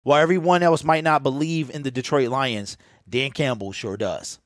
While everyone else might not believe in the Detroit Lions, Dan Campbell sure does.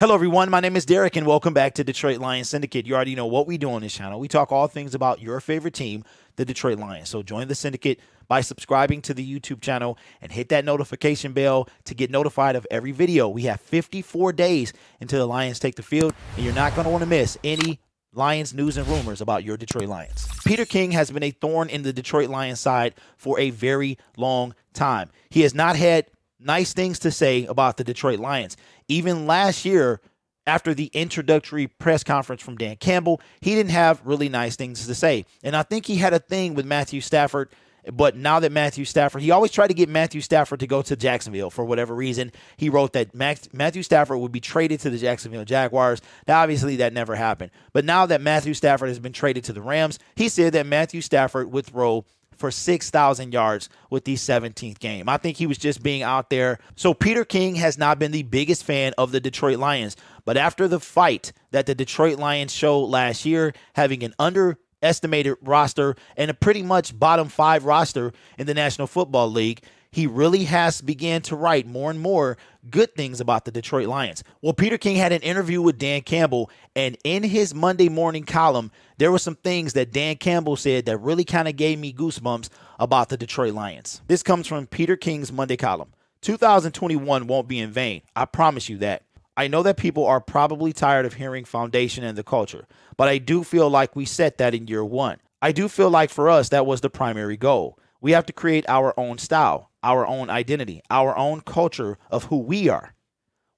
Hello everyone, my name is Derek and welcome back to Detroit Lions Syndicate. You already know what we do on this channel. We talk all things about your favorite team, the Detroit Lions. So join the Syndicate by subscribing to the YouTube channel and hit that notification bell to get notified of every video. We have 54 days until the Lions take the field, and you're not going to want to miss any Lions news and rumors about your Detroit Lions. Peter King has been a thorn in the Detroit Lions side for a very long time. He has not had nice things to say about the Detroit Lions. Even last year, after the introductory press conference from Dan Campbell, he didn't have really nice things to say. And I think he had a thing with Matthew Stafford, but now that he always tried to get Matthew Stafford to go to Jacksonville for whatever reason. He wrote that Matthew Stafford would be traded to the Jacksonville Jaguars. Now, obviously, that never happened. But now that Matthew Stafford has been traded to the Rams, he said that Matthew Stafford would throw for 6,000 yards with the 17th game. I think he was just being out there. So Peter King has not been the biggest fan of the Detroit Lions. But after the fight that the Detroit Lions showed last year, having an underestimated roster and a pretty much bottom 5 roster in the National Football League, he really has began to write more and more good things about the Detroit Lions. Well, Peter King had an interview with Dan Campbell, and in his Monday morning column, there were some things that Dan Campbell said that really kind of gave me goosebumps about the Detroit Lions. This comes from Peter King's Monday column. 2021 won't be in vain. I promise you that. I know that people are probably tired of hearing foundation and the culture, but I do feel like we set that in year one. I do feel like for us, that was the primary goal. We have to create our own style, our own identity, our own culture of who we are,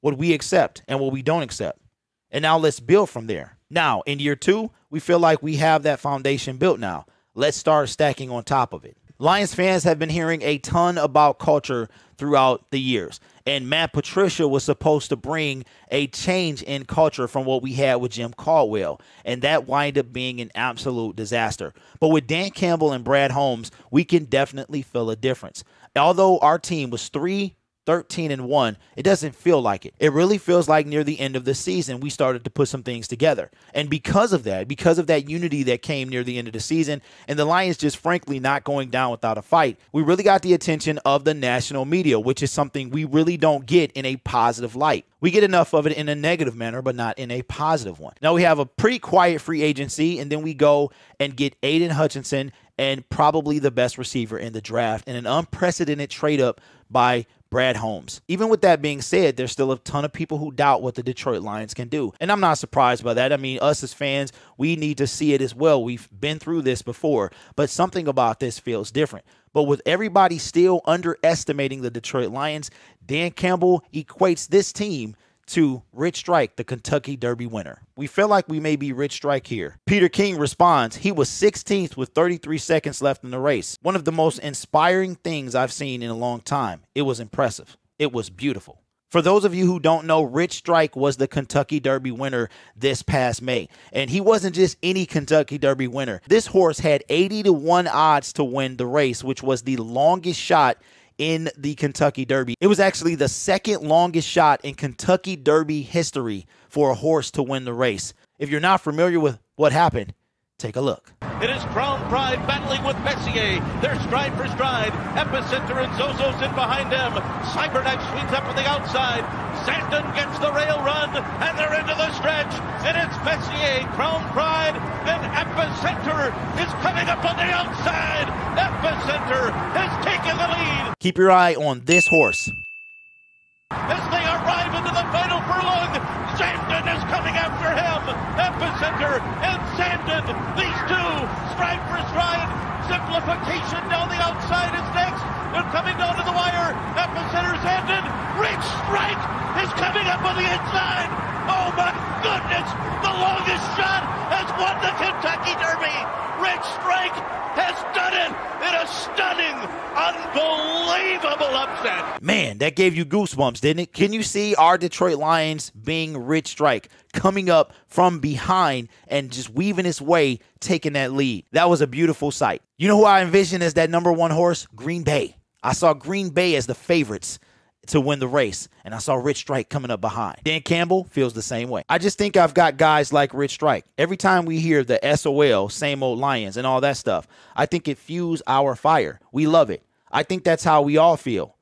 what we accept and what we don't accept. And now let's build from there. Now, in year 2, we feel like we have that foundation built now. Let's start stacking on top of it. Lions fans have been hearing a ton about culture throughout the years. And Matt Patricia was supposed to bring a change in culture from what we had with Jim Caldwell. And that wound up being an absolute disaster. But with Dan Campbell and Brad Holmes, we can definitely feel a difference. Although our team was 3-13-1, it doesn't feel like it. It really feels like near the end of the season, we started to put some things together. And because of that unity that came near the end of the season, and the Lions just frankly not going down without a fight, we really got the attention of the national media, which is something we really don't get in a positive light. We get enough of it in a negative manner, but not in a positive one. Now we have a pretty quiet free agency, and then we go and get Aiden Hutchinson and probably the best receiver in the draft and an unprecedented trade up by Brad Holmes. Even with that being said, there's still a ton of people who doubt what the Detroit Lions can do. And I'm not surprised by that. I mean, us as fans, we need to see it as well. We've been through this before, but something about this feels different. But with everybody still underestimating the Detroit Lions, Dan Campbell equates this team to Rich Strike, the Kentucky Derby winner. We feel like we may be Rich Strike here. Peter King responds, he was 16th with 33 seconds left in the race. One of the most inspiring things I've seen in a long time. It was impressive. It was beautiful. For those of you who don't know, Rich Strike was the Kentucky Derby winner this past May. And he wasn't just any Kentucky Derby winner. This horse had 80-1 odds to win the race, which was the longest shot in the Kentucky Derby. It was actually the second longest shot in Kentucky Derby history for a horse to win the race. If you're not familiar with what happened, take a look. It is Crown Pride battling with Messier. They're stride for stride. Epicenter and Zozo's in behind them. Cyberknife swings up on the outside. Sandon gets the rail run, and they're into the stretch. And it's Messier, Crown Pride, and Epicenter is coming up on the outside. Epicenter has taken the lead. Keep your eye on this horse. As they arrive into the final furlong, Sandon is coming after him. Epicenter and Sandon, these two, stride for stride. Simplification down the outside is next. They're coming down to the wire. Epicenter, Sandon, Rich Strike is coming up on the inside. Oh my goodness, the longest shot has won the Kentucky Derby. Rich Strike has done it in a stunning, unbelievable upset. Man, that gave you goosebumps, didn't it? Can you see our Detroit Lions being Rich Strike, coming up from behind and just weaving his way, taking that lead? That was a beautiful sight. You know who I envision as that #1 horse? Green Bay. I saw Green Bay as the favorites to win the race, and I saw Rich Strike coming up behind. Dan Campbell feels the same way. I just think I've got guys like Rich Strike. Every time we hear the SOL, same old Lions, and all that stuff, I think it fuels our fire. We love it. I think that's how we all feel.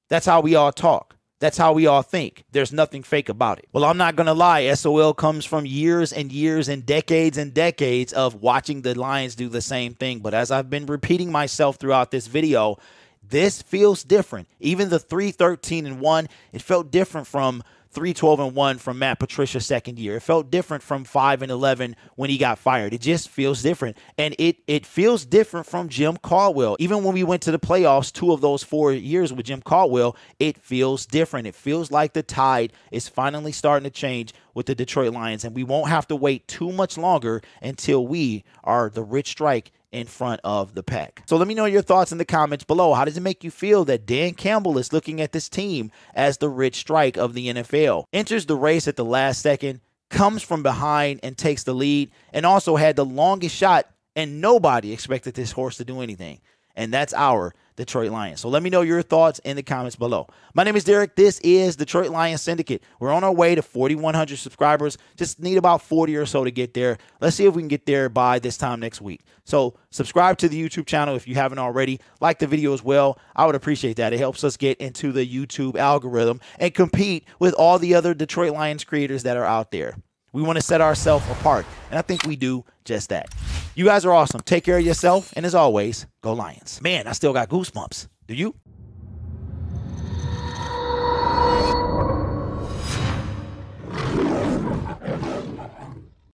That's how we all talk. That's how we all think. There's nothing fake about it. Well, I'm not going to lie. SOL comes from years and years and decades of watching the Lions do the same thing. But as I've been repeating myself throughout this video, this feels different. Even the 3-13-1, it felt different from 3-12-1 from Matt Patricia's second year. It felt different from 5-11 when he got fired. It just feels different. And it feels different from Jim Caldwell. Even when we went to the playoffs 2 of those 4 years with Jim Caldwell, it feels different. It feels like the tide is finally starting to change with the Detroit Lions. And we won't have to wait too much longer until we are the Rich Strike in front of the pack. So let me know your thoughts in the comments below. How does it make you feel that Dan Campbell is looking at this team as the Rich Strike of the NFL? Enters the race at the last second, comes from behind and takes the lead, and also had the longest shot, and nobody expected this horse to do anything. And that's our Detroit Lions. So let me know your thoughts in the comments below. My name is Derek. This is Detroit Lions Syndicate. We're on our way to 4,100 subscribers. Just need about 40 or so to get there. Let's see if we can get there by this time next week. So subscribe to the YouTube channel if you haven't already. Like the video as well. I would appreciate that. It helps us get into the YouTube algorithm and compete with all the other Detroit Lions creators that are out there. We want to set ourselves apart, and I think we do just that. You guys are awesome. Take care of yourself, and as always, go Lions. Man, I still got goosebumps. Do you?